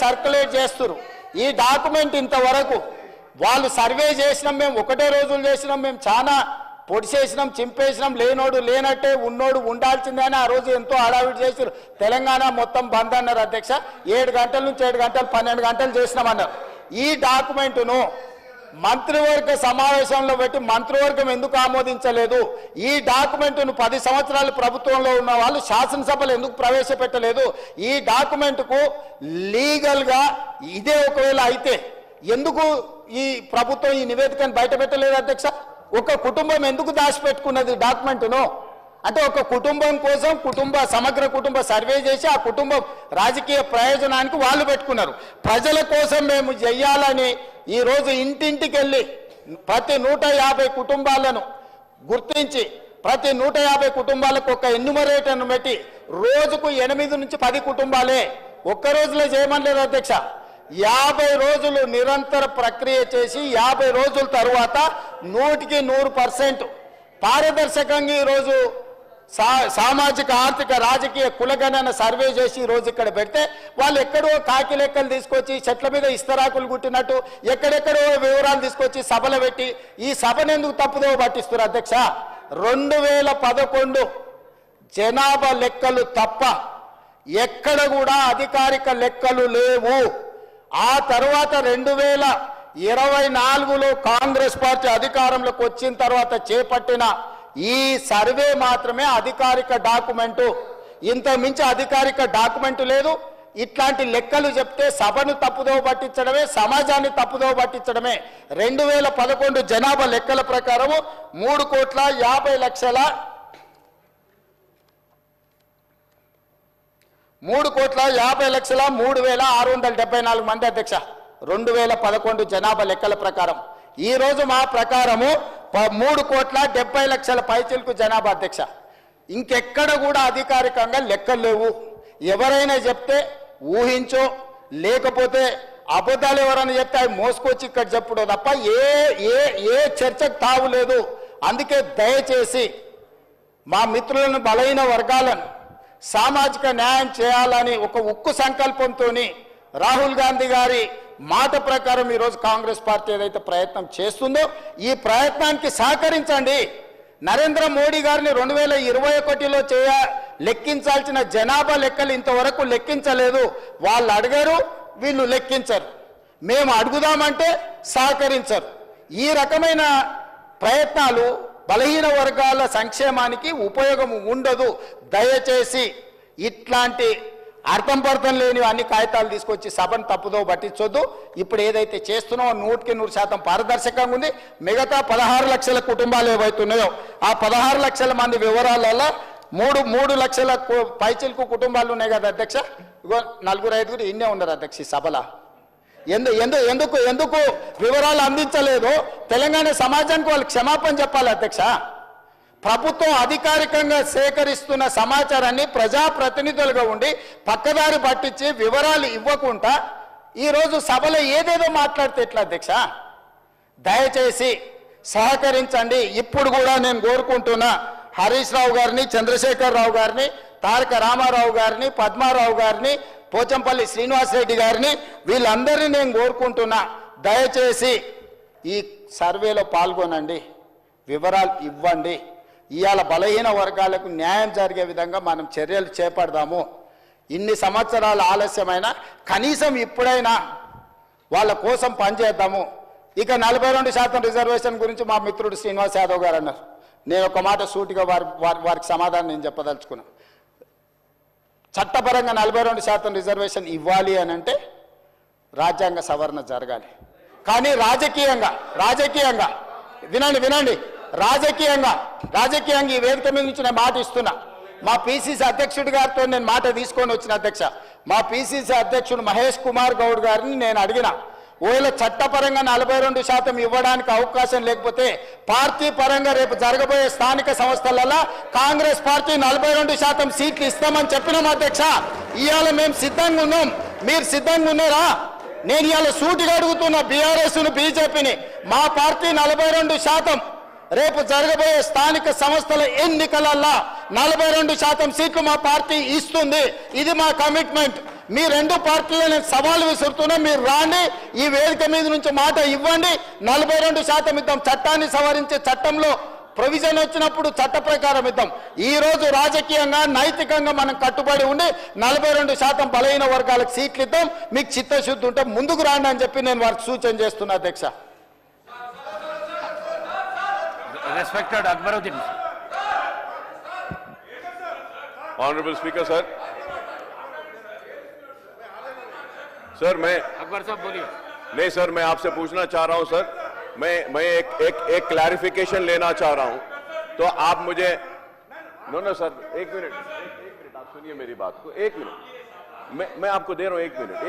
Circulate చేస్తారు ఈ document ఇంతవరకు వాళ్ళు సర్వే చేసినాం మేము ఒకటే రోజులు చేసినాం మేము చాలా పొడి చేసినాం చింపేసినాం లేనోడు లేనట్టే ఉన్నోడు ఉండాల్సిందే అని ఆ రోజు ఎంతో హడావిడి చేశారు తెలంగాణ మొత్తం బంద్ అన్నారు అధ్యక్ష 7 గంటల నుంచి 7 గంటలు 12 గంటలు చేసినామన్నారు ఈ డాక్యుమెంట్ను మంత్రివర్గ సమావేశంలో పెట్టి మంత్రివర్గం ఎందుకు ఆమోదించలేదు ఈ డాక్యుమెంట్ను 10 సంవత్సరాలు ప్రభుత్వంలో ఉన్న వాళ్ళు శాసనసభలో ఎందుకు ప్రవేశపెట్టలేదు ఈ డాక్యుమెంట్కు లీగల్గా ఇదే ఒకవేళ అయితే ఎందుకు ఈ ప్రభుత్వం ఈ నివేదికను బయట పెట్టలేదు అధ్యక్ష ఒక కుటుంబం ఎందుకు దాచిపెట్టుకున్నది డాక్యుమెంట్ను అంటే ఒక కుటుంబం కోసం సమగ్ర కుటుంబ సర్వే చేసి ఆ కుటుంబం రాజకీయ ప్రయోజనానికి వాళ్ళు పెట్టుకున్నారు ప్రజల కోసం మేము చేయాలని ఈ రోజు ఇంటింటికి వెళ్ళి ప్రతి 150 కుటుంబాలను గుర్తించి ప్రతి 150 కుటుంబాలకు ఒక ఎన్యూమరేటర్ను పెట్టి రోజుకు 8 నుంచి 10 కుటుంబాలే ఒక్క రోజులో చేయమనలేదు అధ్యక్ష 50 రోజులు నిరంతర ప్రక్రియ చేసి 50 రోజుల తర్వాత 100% పారదర్శకంగా ఈరోజు సామాజిక ఆర్థిక రాజకీయ కులగణన సర్వే చేసి ఈరోజు ఇక్కడ పెడితే వాళ్ళు ఎక్కడో కాకి లెక్కలు తీసుకొచ్చి చెట్ల మీద ఇస్తరాకులు కుట్టినట్టు ఎక్కడెక్కడో వివరాలు తీసుకొచ్చి సభలు పెట్టి ఈ సభను ఎందుకు తప్పుదో పట్టిస్తారు అధ్యక్ష 2011 జనాభా లెక్కలు తప్ప ఎక్కడ కూడా అధికారిక లెక్కలు లేవు ఆ తర్వాత 2024లో కాంగ్రెస్ పార్టీ అధికారంలోకి వచ్చిన తర్వాత చేపట్టిన ఈ సర్వే మాత్రమే అధికారిక డాక్యుమెంటు ఇంత మించి అధికారిక డాక్యుమెంట్ లేదు ఇట్లాంటి లెక్కలు చెప్తే సభను తప్పుదో పట్టించడమే సమాజాన్ని తప్పుదో పట్టించడమే 2011 జనాభా లెక్కల ప్రకారం 3,50,03,674 మంది అధ్యక్ష 2011 జనాభా లెక్కల ప్రకారం ఈ రోజు మా ప్రకారము 3,70,00,000 పైచిలకు జనాభా అధ్యక్ష ఇంకెక్కడ కూడా అధికారికంగా లెక్కలు లేవు ఎవరైనా చెప్తే ఊహించో లేకపోతే అబద్ధాలు ఎవరైనా చెప్తే అవి మోసుకొచ్చి ఇక్కడ చెప్పుడు తప్ప ఏ చర్చకు తావు లేదు అందుకే దయచేసి మా మిత్రులను బలహీన వర్గాలను సామాజిక న్యాయం చేయాలని ఒక ఉక్కు సంకల్పంతో రాహుల్ గాంధీ గారి మాట ప్రకారం ఈరోజు కాంగ్రెస్ పార్టీ ఏదైతే ప్రయత్నం చేస్తుందో ఈ ప్రయత్నానికి సహకరించండి నరేంద్ర మోడీ గారిని 2021లో లెక్కించాల్సిన జనాభా లెక్కలు ఇంతవరకు లెక్కించలేదు వాళ్ళు అడిగారు వీళ్ళు లెక్కించరు మేము అడుగుదామంటే సహకరించరు ఈ రకమైన ప్రయత్నాలు బలహీన వర్గాల సంక్షేమానికి ఉపయోగం ఉండదు దయచేసి ఇట్లాంటి అర్థం పర్థం లేని అన్ని కాగితాలు తీసుకొచ్చి సభను తప్పుదో పట్టించొద్దు ఇప్పుడు ఏదైతే చేస్తున్నామో 100% పారదర్శకంగా ఉంది మిగతా 16 లక్షల కుటుంబాలు ఏవైతున్నాయో ఆ 16 లక్షల మంది వివరాలలో 3 లక్షల పైచిలకు కుటుంబాలు ఉన్నాయి కదా అధ్యక్ష ఇగో 4-5 ఇన్నే ఉన్నారు అధ్యక్ష ఈ సభలో ఎందుకు వివరాలు అందించలేదు తెలంగాణ సమాజానికి వాళ్ళు క్షమాపణ చెప్పాలి అధ్యక్ష ప్రభుత్వం అధికారికంగా సేకరిస్తున్న సమాచారాన్ని ప్రజాప్రతినిధులుగా ఉండి పక్కదారి పట్టించి వివరాలు ఇవ్వకుండా ఈరోజు సభలో ఏదేదో మాట్లాడితే ఎట్లా అధ్యక్ష దయచేసి సహకరించండి ఇప్పుడు కూడా నేను కోరుకుంటున్నా హరీష్ రావు గారిని చంద్రశేఖర్ రావు గారిని తారక రామారావు గారిని పద్మారావు గారిని పోచంపల్లి శ్రీనివాసరెడ్డి గారిని వీళ్ళందరినీ నేను కోరుకుంటున్నా దయచేసి ఈ సర్వేలో పాల్గొనండి వివరాలు ఇవ్వండి ఇవాళ బలహీన వర్గాలకు న్యాయం జరిగే విధంగా మనం చర్యలు చేపడదాము ఇన్ని సంవత్సరాల ఆలస్యమైన కనీసం ఇప్పుడైనా వాళ్ళ కోసం పనిచేద్దాము ఇక 42% రిజర్వేషన్ గురించి మా మిత్రుడు శ్రీనివాస్ యాదవ్ గారు అన్నారు నేను ఒక మాట సూటిగా వారికి సమాధానం నేను చెప్పదలుచుకున్నా చట్టపరంగా 42% రిజర్వేషన్ ఇవ్వాలి అని అంటే రాజ్యాంగ సవరణ జరగాలి కానీ రాజకీయంగా వినండి రాజకీయంగా ఈ వేదిక మీద నుంచి నేను మాట ఇస్తున్నా మా పిసిసి అధ్యక్షుడి గారితో నేను మాట తీసుకొని వచ్చిన అధ్యక్ష మా పిసిసి అధ్యక్షుడు మహేష్ కుమార్ గౌడ్ గారిని నేను అడిగిన ఓలా చట్టపరంగా 42% ఇవ్వడానికి అవకాశం లేకపోతే పార్టీ పరంగా రేపు జరగబోయే స్థానిక సంస్థలలో కాంగ్రెస్ పార్టీ 42% సీట్లు ఇస్తామని చెప్పినాం అధ్యక్ష ఇవాళ మేము సిద్ధంగా ఉన్నాం మీరు సిద్ధంగా ఉన్నారా నేను ఇవాళ సూటిగా అడుగుతున్న బీఆర్ఎస్ను బీజేపీని మా పార్టీ 42% రేపు జరగబోయే స్థానిక సంస్థల ఎన్నికలలో 42% సీట్లు మా పార్టీ ఇస్తుంది ఇది మా కమిట్మెంట్ మీ రెండు పార్టీలు నేను సవాల్ విసురుతున్నా, మీరు రాండి, ఈ వేదిక మీద నుంచి మాట ఇవ్వండి, 42% ఇద్దాం. చట్టాన్ని సవరించే చట్టంలో ప్రొవిజన్ వచ్చినప్పుడు చట్ట ప్రకారం ఇద్దాం. ఈ రోజు రాజకీయంగా నైతికంగా మనం కట్టుబడి ఉండి 42% బలహీన వర్గాలకు సీట్లు ఇద్దాం. మీకు చిత్తశుద్ధి ఉంటే ముందుకు రాండి అని చెప్పి నేను వారికి సూచన చేస్తున్నా అధ్యక్ష. Respected Akbaruddin. Honorable Speaker, sir. Sir मैं अकबर साहब बोलिए. नहीं सर, मैं आपसे पूछना चाह रहा हूं सर, मैं एक क्लैरिफिकेशन लेना चाह रहा हूं, तो आप मुझे नो सर एक मिनट आप सुनिए मेरी बात को, एक मिनट मैं आपको दे रहा हूं, एक मिनट